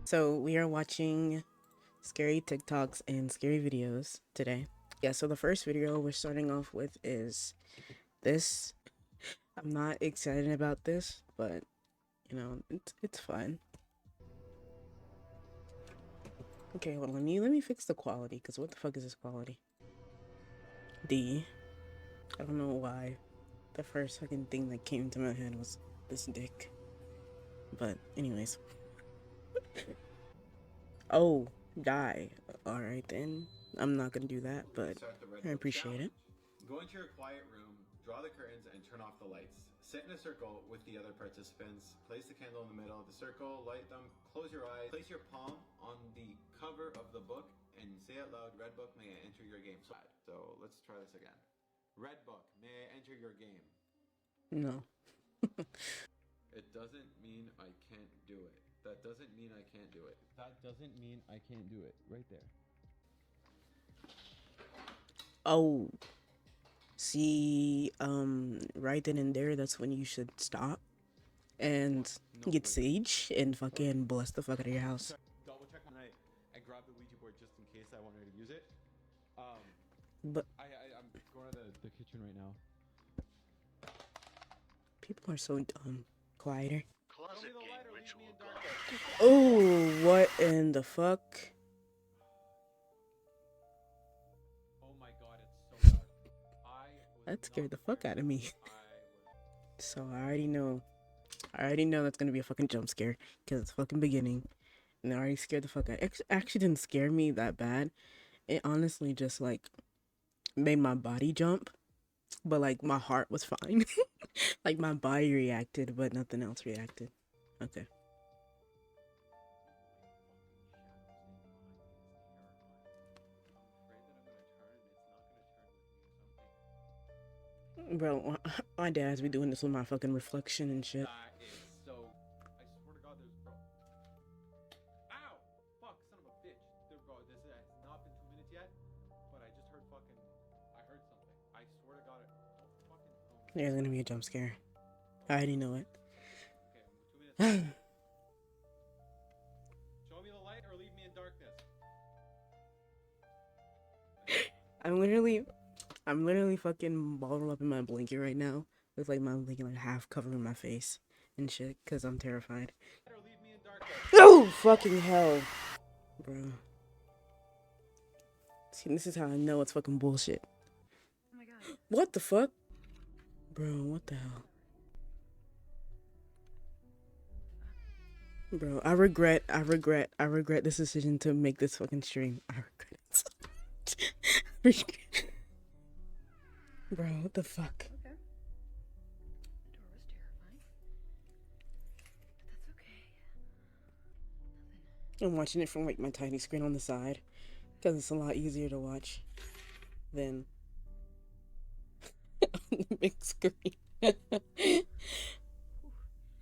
So we are watching scary TikToks and scary videos today. Yeah, so the first video we're starting off with is this. I'm not excited about this, but it's fun. Okay, well let me fix the quality, because what the fuck is this quality? D. I don't know why. The first fucking thing that came to my head was this dick. But anyways. Oh, die. Alright then. I'm not gonna do that, but I appreciate it. Go into your quiet room, draw the curtains, and turn off the lights. Sit in a circle with the other participants. Place the candle in the middle of the circle, light them, close your eyes, place your palm on the cover of the book, and say out loud, "Red book, may I enter your game?" So let's try this again. Red book, may I enter your game? No. It doesn't mean I can't do it. That doesn't mean I can't do it. That doesn't mean I can't do it. Right there. Oh, see, right then and there, that's when you should stop and get sage and fucking bless the fuck out of your house. Double check on night. I grabbed the Ouija board just in case I wanted to use it. But I'm going to the kitchen right now. people are so dumb. Quieter. Closet game ritual. Oh, what in the fuck? Oh my god, it's so dark. That scared the fuck out of me. So I already know that's gonna be a fucking jump scare, because it's fucking beginning. And it already scared the fuck out. It actually didn't scare me that bad. It honestly just like made my body jump. But like my heart was fine. Like my body reacted, but nothing else reacted. Okay. Bro, my dad's be doing this with my fucking reflection and shit. That is so. I swear to God, there's bro. Ow! Fuck, son of a bitch. There, bro. This has not been 2 minutes yet, but I just heard fucking. I heard something. I swear to God, it. Oh fucking. Oh. There's gonna be a jump scare. I already know it. Okay, 2 minutes. Show me the light or leave me in darkness. I'm literally fucking balled up in my blanket right now. With like my blanket like half covering my face and shit, cause I'm terrified. Or leave me in darkness. Oh fucking hell, bro. See, this is how I know it's fucking bullshit. Oh my god. What the fuck, bro? What the hell, bro? I regret this decision to make this fucking stream. I regret it. Bro, what the fuck? Okay. The door was terrifying. But that's okay. Nothing. I'm watching it from like my tiny screen on the side, because it's a lot easier to watch than on the big screen.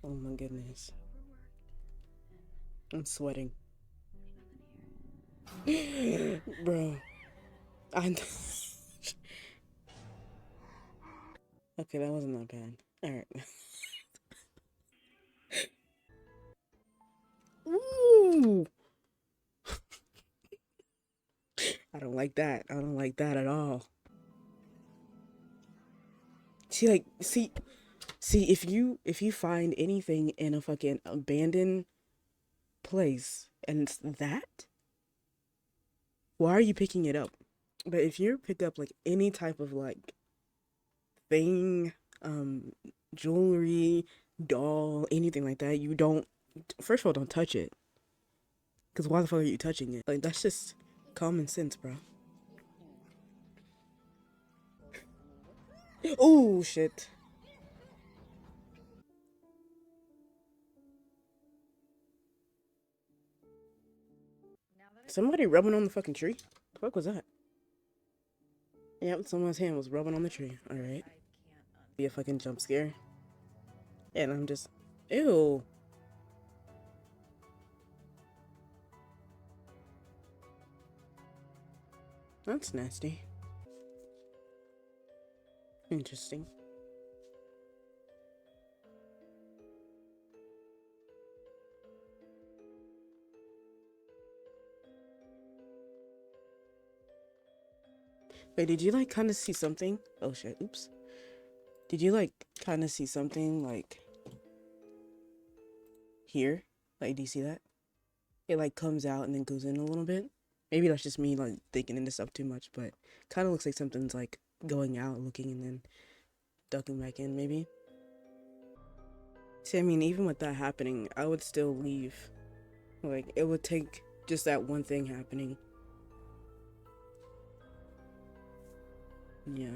Oh my goodness. I'm sweating. Bro. Okay, that wasn't that bad. Alright. Ooh! I don't like that. I don't like that at all. See, if you find anything in a fucking abandoned place and it's that, why are you picking it up? But if you pick up like any type of like thing, jewelry, doll, anything like that, you don't, first of all, don't touch it. Because why the fuck are you touching it? Like, that's just common sense, bro. Oh, shit. Somebody rubbing on the fucking tree? The fuck was that? Yep, someone's hand was rubbing on the tree. Alright. Be a fucking jump scare. And I'm just... Ew. That's nasty. Interesting. Wait, did you like kind of see something? Oh shit, oops. Did you like kind of see something like here? Like, do you see that? It like comes out and then goes in a little bit. Maybe that's just me like thinking into stuff too much, but kind of looks like something's like going out, looking, and then ducking back in, maybe. See, I mean, even with that happening, I would still leave. Like, it would take just that one thing happening. Yeah.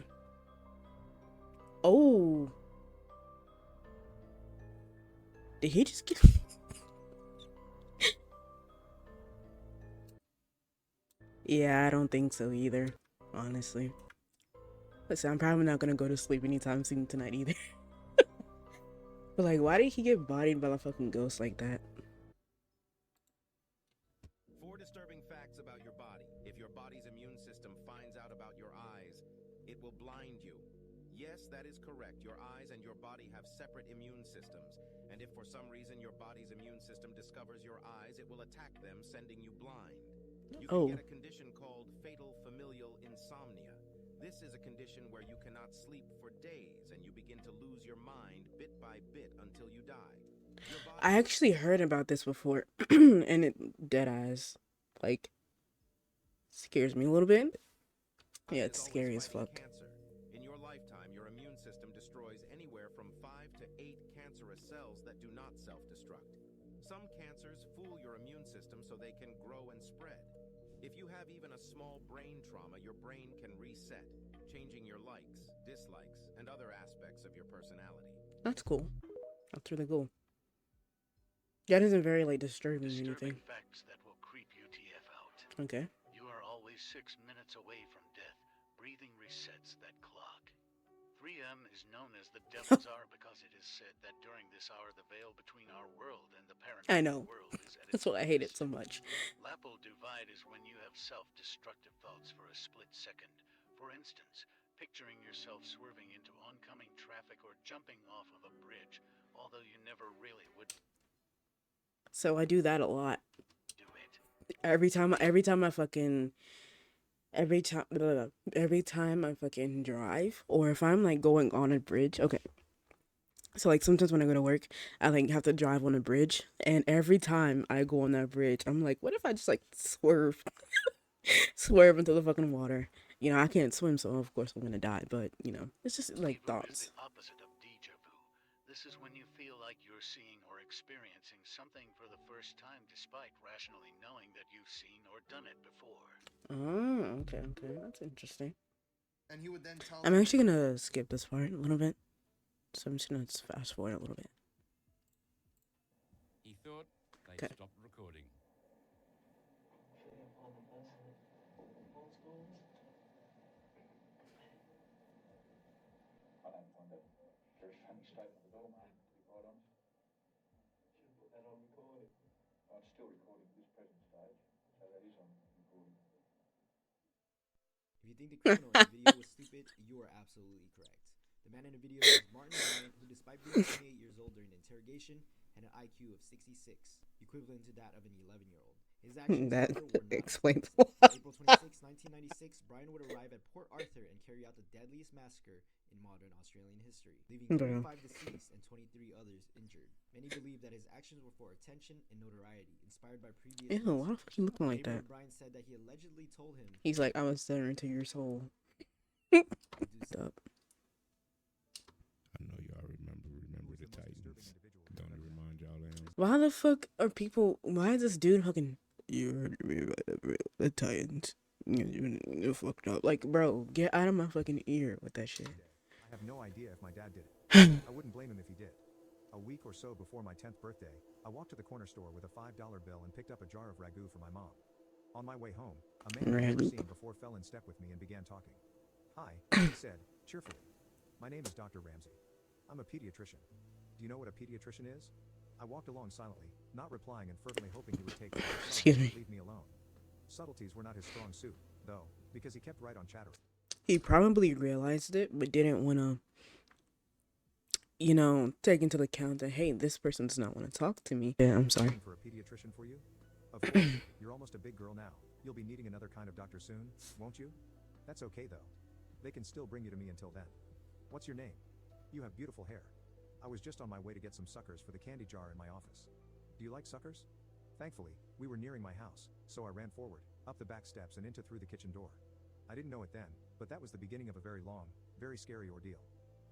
Oh. Did he just get... Yeah, I don't think so either, honestly. Listen, I'm probably not gonna go to sleep anytime soon tonight either. But like, why did he get bodied by a fucking ghost like that? 4 disturbing facts about your body. If your body's immune system finds out about your eyes, it will blind you. Yes, that is correct. Your eyes and your body have separate immune systems. And if for some reason your body's immune system discovers your eyes, it will attack them, sending you blind. You can get a condition called fatal familial insomnia. This is a condition where you cannot sleep for days and you begin to lose your mind bit by bit until you die. I actually heard about this before, and it dead eyes like scares me a little bit. Yeah, it's scary as fuck. Cancer. In your lifetime, your immune system destroys anywhere from 5 to 8 cancerous cells that do not self-destruct. Some cancers fool your immune system so they can grow and spread. If you have even a small brain trauma, your brain can reset, changing your likes, dislikes, and other aspects of your personality. That's cool. That's really cool. That isn't very like disturbing or anything. Facts that will creep you TF out. Okay. You are always 6 minutes away from death. Breathing resets that clock. 3M is known as the devil's hour because it is said that during this hour the veil between our world and the paranormal world is at its That's why I hate it so much. Lapel divide is when you have self-destructive thoughts for a split second. For instance, picturing yourself swerving into oncoming traffic or jumping off of a bridge, although you never really would. So I do that a lot. Do it. Every time I fucking every time I fucking drive, or if I'm like going on a bridge. Okay. So like sometimes when I go to work, I like have to drive on a bridge, and every time I go on that bridge, I'm like, what if I just like swerve into the fucking water? You know, I can't swim, so of course I'm gonna die. But you know, it's just like thoughts. Is the opposite of déjà vu. This is when you feel like you're seeing or experiencing something for the first time, despite rationally knowing that you've seen or done it before. Oh, okay, that's interesting. And he would then tell I'm actually gonna skip this part a little bit, so I'm just gonna fast forward a little bit. He thought they stopped recording. If you think the criminal in the video was stupid, you are absolutely correct. The man in the video is Martin Bryant, who despite being 28 years old during the interrogation, had an IQ of 66, equivalent to that of an 11-year-old. His actions that were explains on April 26, 1996, Bryant would arrive at Port Arthur and carry out the deadliest massacre in modern Australian history, leaving 35 deceased and 23 others injured. Many believe that his actions were for attention and notoriety, inspired by previous Ew, why the fuck you looking like that? Bryant said that he allegedly told him he's like, I'm a sinner into your soul. I know y'all remember the Titans. Don't it remind y'all of him? Why the fuck are people? Why is this dude fucking? You heard me about the Titans. You fucked up. Like, bro, get out of my fucking ear with that shit. I have no idea if my dad did it. I wouldn't blame him if he did. A week or so before my 10th birthday, I walked to the corner store with a $5 bill and picked up a jar of ragu for my mom. On my way home, a man I'd never seen before fell in step with me and began talking. Hi, he said, cheerfully. My name is Dr. Ramsey. I'm a pediatrician. Do you know what a pediatrician is? I walked along silently, not replying and fervently hoping he would take me and leave me alone. Subtleties were not his strong suit, though, because he kept right on chattering. He probably realized it, but didn't want to, you know, take into account that, hey, this person does not want to talk to me. Yeah, I'm sorry. For a pediatrician for you? Of course, you're almost a big girl now. You'll be needing another kind of doctor soon, won't you? That's okay though. They can still bring you to me until then. What's your name? You have beautiful hair. I was just on my way to get some suckers for the candy jar in my office. Do you like suckers? Thankfully, we were nearing my house, so I ran forward, up the back steps and into through the kitchen door. I didn't know it then, but that was the beginning of a very long, very scary ordeal.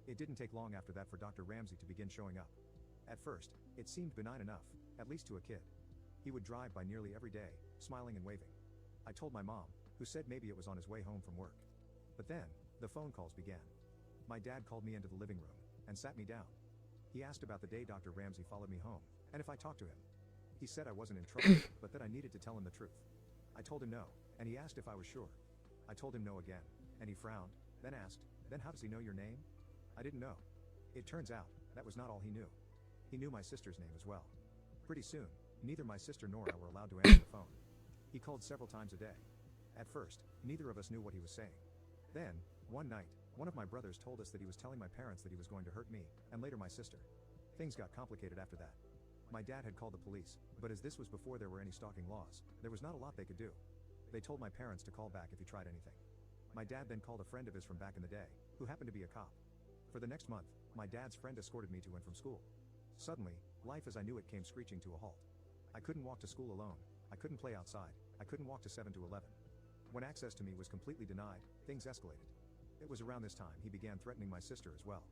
It didn't take long after that for Dr. Ramsey to begin showing up. At first, it seemed benign enough, at least to a kid. He would drive by nearly every day, smiling and waving. I told my mom, who said maybe it was on his way home from work. But then, the phone calls began. My dad called me into the living room, and sat me down. He asked about the day Dr. Ramsey followed me home, and if I talked to him. He said I wasn't in trouble, but that I needed to tell him the truth. I told him no, and he asked if I was sure. I told him no again, and he frowned, then asked, then how does he know your name? I didn't know. It turns out, that was not all he knew. He knew my sister's name as well. Pretty soon, neither my sister nor I were allowed to answer the phone. He called several times a day. At first, neither of us knew what he was saying. Then, one night, one of my brothers told us that he was telling my parents that he was going to hurt me, and later my sister. Things got complicated after that. My dad had called the police, but as this was before there were any stalking laws, there was not a lot they could do. They told my parents to call back if he tried anything. My dad then called a friend of his from back in the day, who happened to be a cop. For the next month, my dad's friend escorted me to and from school. Suddenly, life as I knew it came screeching to a halt. I couldn't walk to school alone, I couldn't play outside, I couldn't walk to 7 to 11. When access to me was completely denied, things escalated. It was around this time he began threatening my sister as well.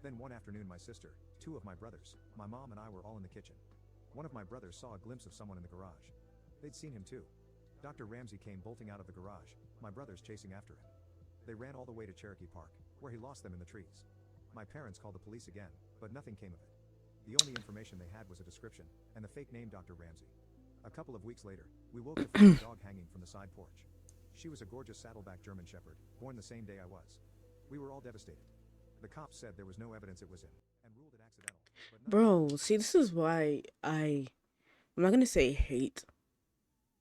Then one afternoon my sister, 2 of my brothers, my mom and I were all in the kitchen. One of my brothers saw a glimpse of someone in the garage. They'd seen him too. Dr. Ramsey came bolting out of the garage, my brothers chasing after him. They ran all the way to Cherokee Park, where he lost them in the trees. My parents called the police again, but nothing came of it. The only information they had was a description, and the fake name Dr. Ramsey. A couple of weeks later, we woke to find a dog hanging from the side porch. She was a gorgeous saddleback German Shepherd, born the same day I was. We were all devastated. The cops said there was no evidence it was him, and ruled it accidental. But Bro, see, this is why I'm not gonna say hate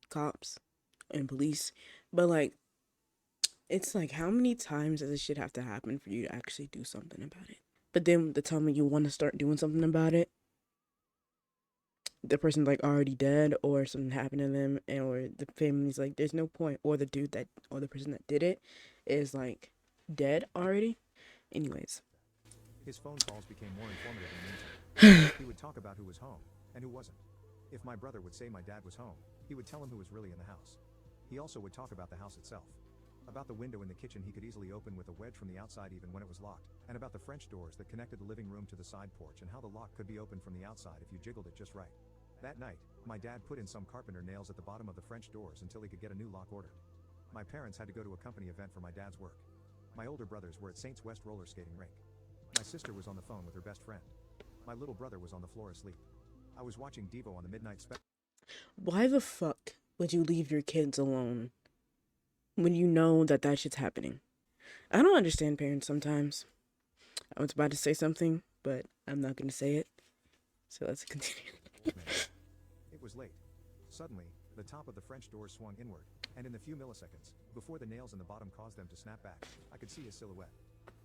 cops and police, but like, it's like, how many times does this shit have to happen for you to actually do something about it? But then the time when you want to start doing something about it, the person's like already dead, or something happened to them, and or the family's like, there's no point, or the dude that, or the person that did it is like dead already. Anyways, his phone calls became more informative in the meantime. He would talk about who was home, and who wasn't. If my brother would say my dad was home, he would tell him who was really in the house. He also would talk about the house itself. About the window in the kitchen he could easily open with a wedge from the outside even when it was locked, and about the French doors that connected the living room to the side porch and how the lock could be opened from the outside if you jiggled it just right. That night, my dad put in some carpenter nails at the bottom of the French doors until he could get a new lock ordered. My parents had to go to a company event for my dad's work. My older brothers were at Saints West roller skating rink. My sister was on the phone with her best friend. My little brother was on the floor asleep. I was watching Devo on the midnight special. why the fuck would you leave your kids alone when you know that that shit's happening? I don't understand parents sometimes. I was about to say something, but I'm not gonna say it. So let's continue. It was late. Suddenly, the top of the French doors swung inward, and in the few milliseconds, before the nails in the bottom caused them to snap back, I could see his silhouette.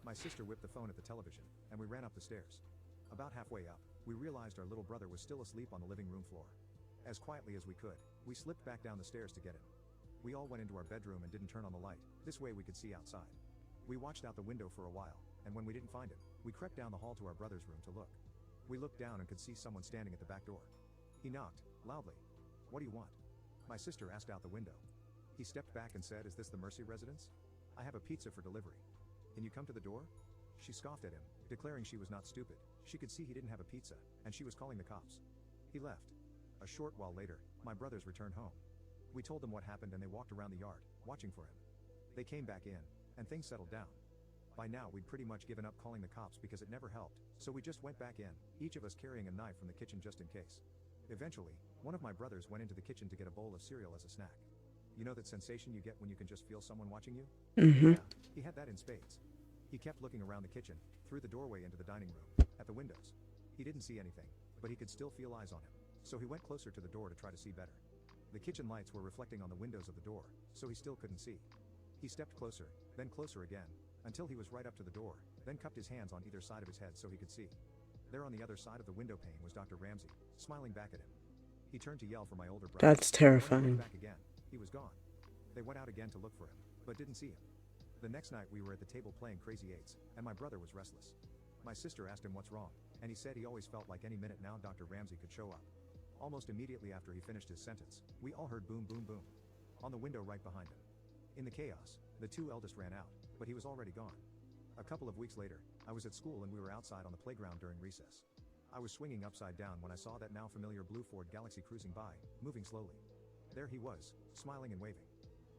My sister whipped the phone at the television, and we ran up the stairs. About halfway up, we realized our little brother was still asleep on the living room floor. As quietly as we could, we slipped back down the stairs to get him. We all went into our bedroom and didn't turn on the light, this way we could see outside. We watched out the window for a while, and when we didn't find him, we crept down the hall to our brother's room to look. We looked down and could see someone standing at the back door. He knocked, loudly. "What do you want?" My sister asked out the window. He stepped back and said, "Is this the Mercy residence? I have a pizza for delivery. Can you come to the door?" She scoffed at him, declaring she was not stupid. She could see he didn't have a pizza, and she was calling the cops. He left. A short while later, my brothers returned home. We told them what happened and they walked around the yard, watching for him. They came back in, and things settled down. By now we'd pretty much given up calling the cops because it never helped, so we just went back in, each of us carrying a knife from the kitchen just in case. Eventually, one of my brothers went into the kitchen to get a bowl of cereal as a snack. You know that sensation you get when you can just feel someone watching you? Mm-hmm. Yeah, he had that in spades. He kept looking around the kitchen, through the doorway into the dining room, at the windows. He didn't see anything, but he could still feel eyes on him, so he went closer to the door to try to see better. The kitchen lights were reflecting on the windows of the door, so he still couldn't see. He stepped closer, then closer again, until he was right up to the door, then cupped his hands on either side of his head so he could see. There on the other side of the window pane was Dr. Ramsey, smiling back at him. He turned to yell for my older brother. That's terrifying. Back again. He was gone. They went out again to look for him, but didn't see him. The next night we were at the table playing Crazy Eights, and my brother was restless. My sister asked him what's wrong, and he said he always felt like any minute now Dr. Ramsey could show up. Almost immediately after he finished his sentence, we all heard boom boom boom on the window right behind him. In the chaos, the two eldest ran out, but he was already gone. A couple of weeks later, I was at school and we were outside on the playground during recess. I was swinging upside down when I saw that now familiar blue Ford Galaxy cruising by, moving slowly. There he was, smiling and waving.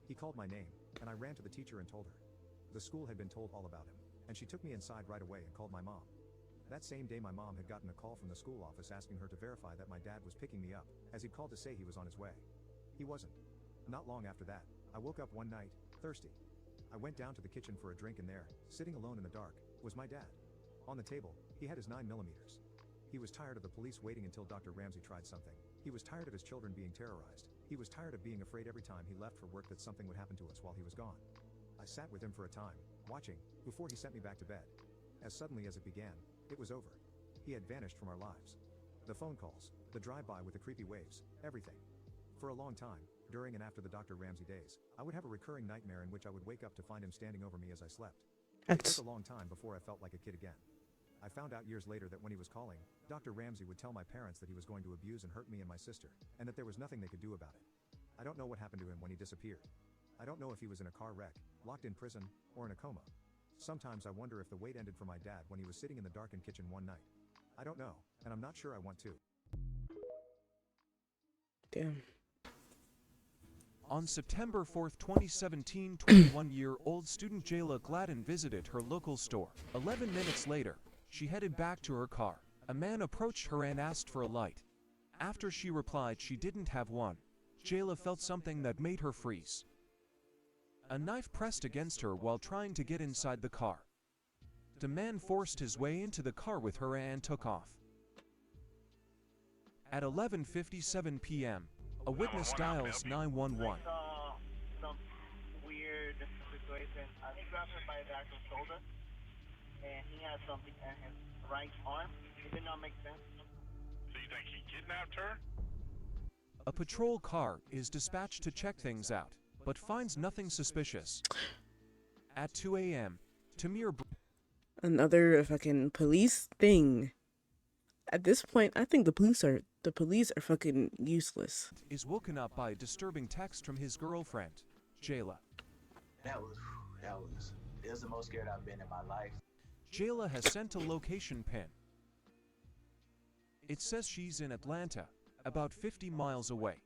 He called my name, and I ran to the teacher and told her. The school had been told all about him, and she took me inside right away and called my mom. That same day my mom had gotten a call from the school office asking her to verify that my dad was picking me up, as he'd called to say he was on his way. He wasn't. Not long after that, I woke up one night, thirsty. I went down to the kitchen for a drink and there, sitting alone in the dark, was my dad. On the table, he had his 9mm. He was tired of the police waiting until Dr. Ramsey tried something. He was tired of his children being terrorized. He was tired of being afraid every time he left for work that something would happen to us while he was gone. I sat with him for a time, watching, before he sent me back to bed. As suddenly as it began, it was over. He had vanished from our lives. The phone calls, the drive-by with the creepy waves, everything. For a long time, during and after the Dr. Ramsey days, I would have a recurring nightmare in which I would wake up to find him standing over me as I slept. It took a long time before I felt like a kid again. I found out years later that when he was calling, Dr. Ramsey would tell my parents that he was going to abuse and hurt me and my sister, and that there was nothing they could do about it. I don't know what happened to him when he disappeared. I don't know if he was in a car wreck, locked in prison, or in a coma. Sometimes I wonder if the wait ended for my dad when he was sitting in the darkened kitchen one night. I don't know, and I'm not sure I want to. Damn. On September 4, 2017, 21-year-old student Jayla Gladden visited her local store. 11 minutes later, she headed back to her car. A man approached her and asked for a light. After she replied she didn't have one, Jayla felt something that made her freeze. A knife pressed against her while trying to get inside the car. The man forced his way into the car with her and took off. At 11:57 p.m., a witness dials 911. Some weird situation. He grabbed her by the actual shoulder, and he had something in his right arm. It did not make sense. So you think he kidnapped her? A patrol car is dispatched to check things out, but finds nothing suspicious. At 2 a.m., Tamir... Another fucking police thing. At this point, I think the police are fucking useless. ...is woken up by a disturbing text from his girlfriend, Jayla. That was the most scared I've been in my life. Jayla has sent a location pin. It says she's in Atlanta, about 50 miles away.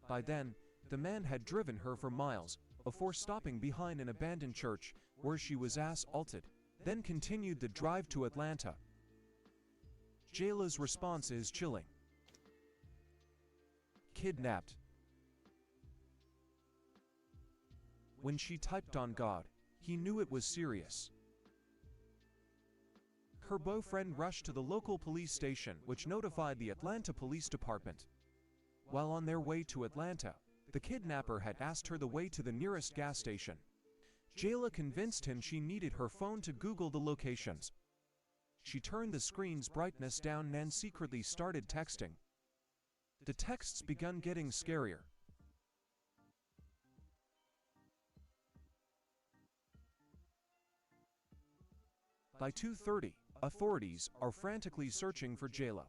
By then, the man had driven her for miles, before stopping behind an abandoned church, where she was assaulted, then continued the drive to Atlanta. Jayla's response is chilling. Kidnapped. When she typed on God, he knew it was serious. Her boyfriend rushed to the local police station, which notified the Atlanta Police Department. While on their way to Atlanta, the kidnapper had asked her the way to the nearest gas station. Jayla convinced him she needed her phone to Google the locations. She turned the screen's brightness down and secretly started texting. The texts began getting scarier. By 2:30, authorities are frantically searching for Jayla.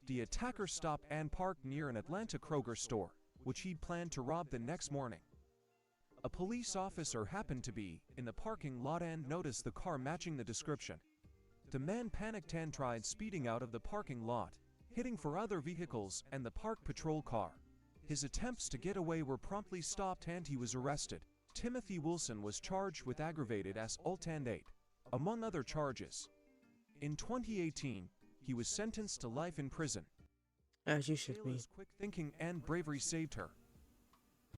The attacker stopped and parked near an Atlanta Kroger store, which he'd planned to rob the next morning. A police officer happened to be in the parking lot and noticed the car matching the description. The man panicked and tried speeding out of the parking lot, hitting for other vehicles and the parked patrol car. His attempts to get away were promptly stopped and he was arrested. Timothy Wilson was charged with aggravated assault and 8, among other charges. In 2018, he was sentenced to life in prison. As you should be. Jayla's quick thinking and bravery saved her.